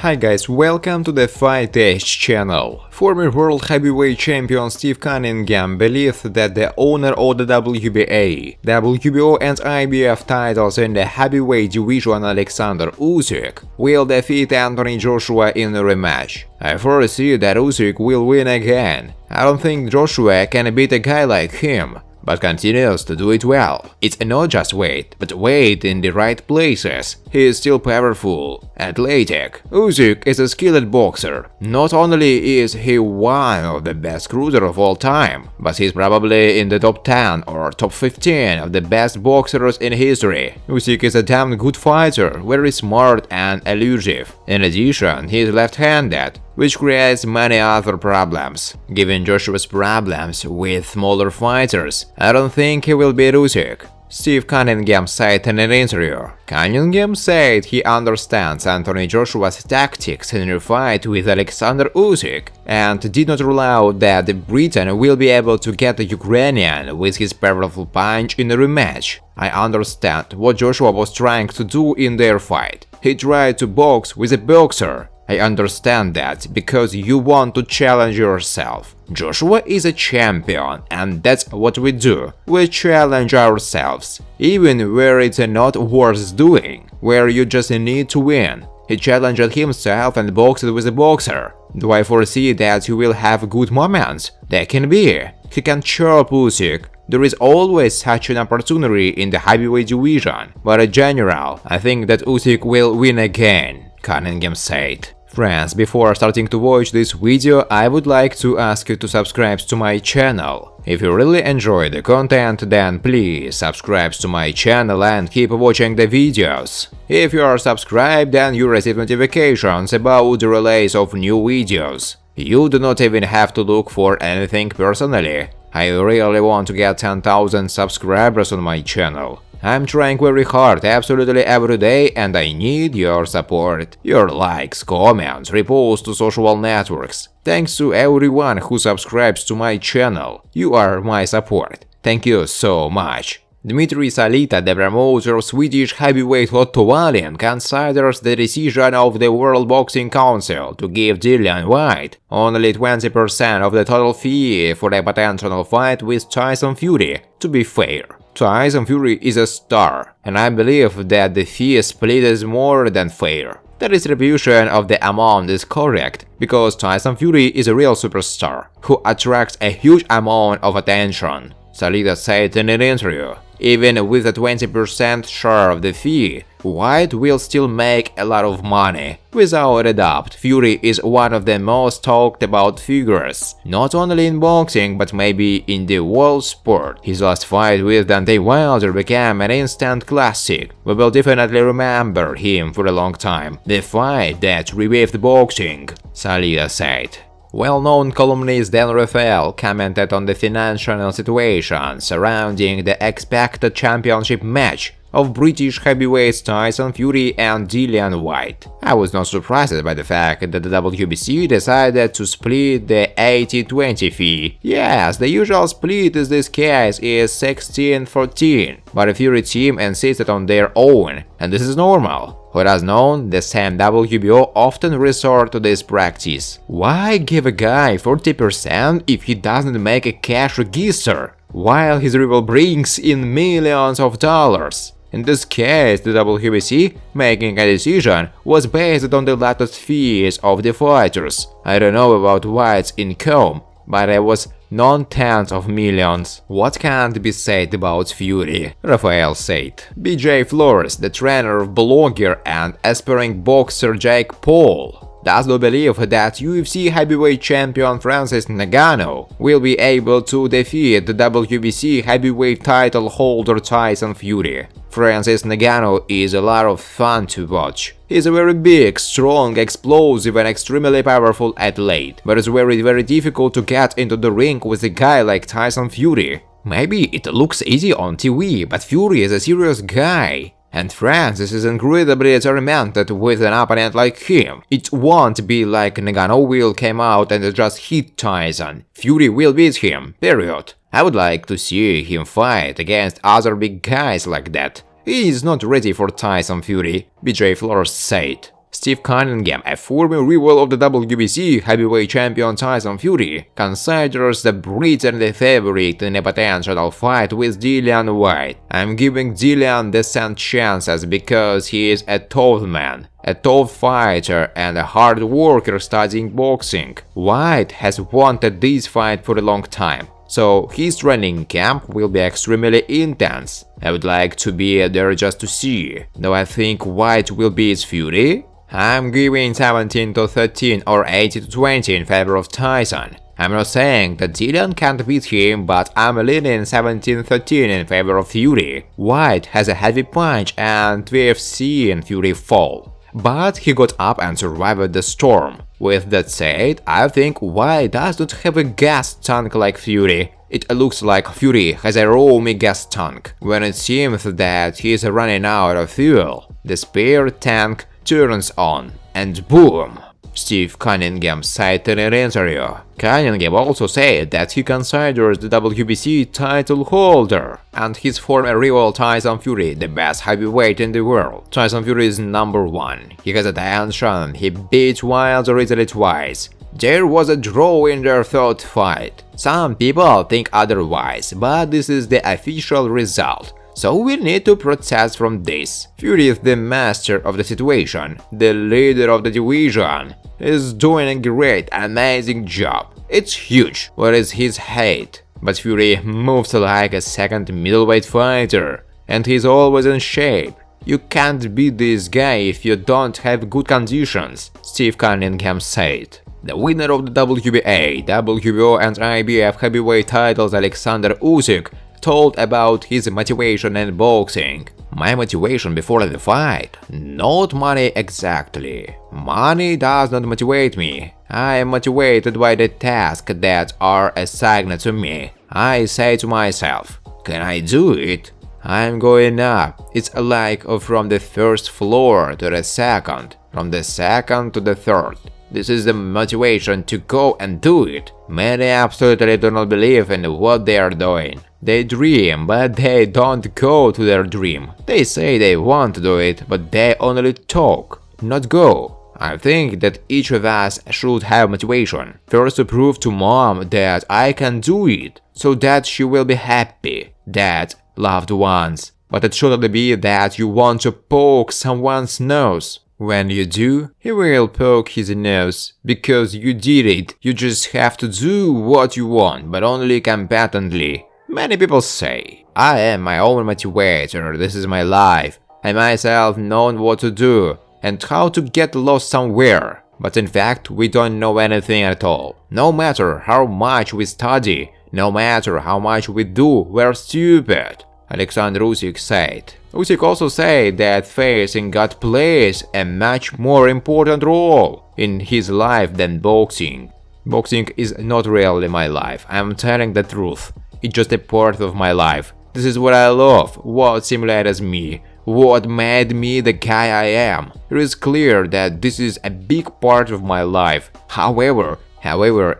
Hi guys, welcome to the Fight Edge channel. Former World Heavyweight Champion Steve Cunningham believed that the owner of the WBA, WBO and IBF titles in the heavyweight division Alexander Usyk will defeat Anthony Joshua in a rematch. I foresee that Usyk will win again. I don't think Joshua can beat a guy like him, but continues to do it well. It's not just weight, but weight in the right places. He is still powerful, athletic. Usyk is a skilled boxer. Not only is he one of the best cruisers of all time, but he's probably in the top 10 or top 15 of the best boxers in history. Usyk is a damn good fighter, very smart and elusive. In addition, he is left-handed, which creates many other problems. Given Joshua's problems with smaller fighters, I don't think he will beat Usyk. Steve Cunningham said in an interview. Cunningham said he understands Anthony Joshua's tactics in a fight with Alexander Usyk and did not rule out that Britain will be able to get the Ukrainian with his powerful punch in a rematch. I understand what Joshua was trying to do in their fight. He tried to box with a boxer. I understand that because you want to challenge yourself. Joshua is a champion, and that's what we do. We challenge ourselves, even where it's not worth doing, where you just need to win. He challenged himself and boxed with a boxer. Do I foresee that he will have good moments? That can be. He can chop Usyk. There is always such an opportunity in the heavyweight division, but in general, I think that Usyk will win again, Cunningham said. Friends, before starting to watch this video, I would like to ask you to subscribe to my channel. If you really enjoy the content, then please subscribe to my channel and keep watching the videos. If you are subscribed, then you receive notifications about the release of new videos. You do not even have to look for anything personally. I really want to get 10,000 subscribers on my channel. I'm trying very hard absolutely every day, and I need your support. Your likes, comments, reposts to social networks. Thanks to everyone who subscribes to my channel. You are my support. Thank you so much. Dmitry Salita, the promoter of Swedish heavyweight Otto Wallin, considers the decision of the World Boxing Council to give Dillian Whyte only 20% of the total fee for a potential fight with Tyson Fury to be fair. Tyson Fury is a star, and I believe that the fee split is more than fair. The distribution of the amount is correct, because Tyson Fury is a real superstar, who attracts a huge amount of attention, Salita said in an interview. Even with a 20% share of the fee, Whyte will still make a lot of money. Without a doubt, Fury is one of the most talked about figures, not only in boxing but maybe in the world sport. His last fight with Deontay Wilder became an instant classic. We will definitely remember him for a long time. The fight that revived boxing, Salita said. Well-known columnist Dan Rafael commented on the financial situation surrounding the expected championship match of British heavyweights Tyson Fury and Dillian Whyte. I was not surprised by the fact that the WBC decided to split the 80-20 fee. Yes, the usual split in this case is 16-14, but the Fury team insisted on their own, and this is normal. What is known, the same WBO often resort to this practice. Why give a guy 40% if he doesn't make a cash register, while his rival brings in millions of dollars? In this case, the WBC making a decision was based on the latest fees of the fighters. I don't know about Whyte's income, but it was non-tens of millions. What can't be said about Fury? Rafael said. BJ Flores, the trainer of blogger and aspiring boxer Jake Paul, does not believe that UFC heavyweight champion Francis Ngannou will be able to defeat the WBC heavyweight title holder Tyson Fury. Francis Ngannou is a lot of fun to watch. He's a very big, strong, explosive and extremely powerful athlete, but it's very difficult to get into the ring with a guy like Tyson Fury. Maybe it looks easy on TV, but Fury is a serious guy. And Francis is incredibly tormented with an opponent like him. It won't be like Ngannou will come out and just hit Tyson. Fury will beat him, period. I would like to see him fight against other big guys like that. He is not ready for Tyson Fury, BJ Flores said. Steve Cunningham, a former rival of the WBC heavyweight champion Tyson Fury, considers the Briton the favorite in a potential fight with Dillian Whyte. I'm giving Dillian the second chances because he is a tough man, a tough fighter and a hard worker studying boxing. Whyte has wanted this fight for a long time, so his training camp will be extremely intense. I would like to be there just to see. Do I think Whyte will beat his Fury? I'm giving 17-13 or 80-20 in favor of Tyson. I'm not saying that Dillian can't beat him, but I'm leaning 17-13 in favor of Fury. Whyte has a heavy punch and we've seen Fury fall, but he got up and survived the storm. With that said, I think Whyte does not have a gas tank like Fury. It looks like Fury has a roomy gas tank. When it seems that he is running out of fuel, the spare tank turns on, and boom! Steve Cunningham said in an interview. Cunningham also said that he considers the WBC title holder and his former rival Tyson Fury the best heavyweight in the world. Tyson Fury is number one. He has attention, he beat Wilder easily twice. There was a draw in their third fight. Some people think otherwise, but this is the official result. So we need to protest from this. Fury is the master of the situation, the leader of the division. He's doing a great, amazing job. It's huge. What is his height? But Fury moves like a second middleweight fighter, and he's always in shape. You can't beat this guy if you don't have good conditions, Steve Cunningham said. The winner of the WBA, WBO and IBF heavyweight titles, Alexander Usyk, told about his motivation in boxing. My motivation before the fight? Not money exactly. Money does not motivate me. I am motivated by the tasks that are assigned to me. I say to myself, can I do it? I'm going up. It's like from the first floor to the second, from the second to the third. This is the motivation to go and do it. Many absolutely do not believe in what they are doing. They dream, but they don't go to their dream. They say they want to do it, but they only talk, not go. I think that each of us should have motivation. First, to prove to mom that I can do it, so that she will be happy. That loved ones. But it shouldn't be that you want to poke someone's nose. When you do, he will poke his nose, because you did it. You just have to do what you want, but only competently. Many people say, I am my own motivator, this is my life. I myself know what to do and how to get lost somewhere. But in fact, we don't know anything at all. No matter how much we study, no matter how much we do, we're stupid, Alexander Usyk said. Usyk also said that facing God plays a much more important role in his life than boxing. Boxing is not really my life, I'm telling the truth. It's just a part of my life. This is what I love, what stimulates me, what made me the guy I am. It is clear that this is a big part of my life. However,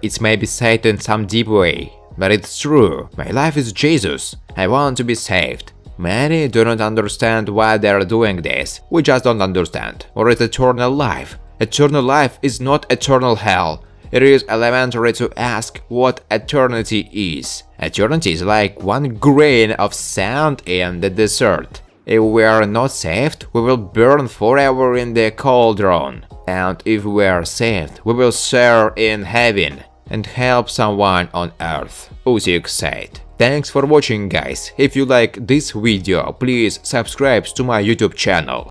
it may be said in some deep way, but it's true. My life is Jesus. I want to be saved. Many do not understand why they are doing this. We just don't understand. What is eternal life? Eternal life is not eternal hell. It is elementary to ask what eternity is. Eternity is like one grain of sand in the desert. If we are not saved, we will burn forever in the cauldron. And if we are saved, we will share in heaven and help someone on earth, Usyk said. Thanks for watching, guys. If you like this video, please subscribe to my YouTube channel.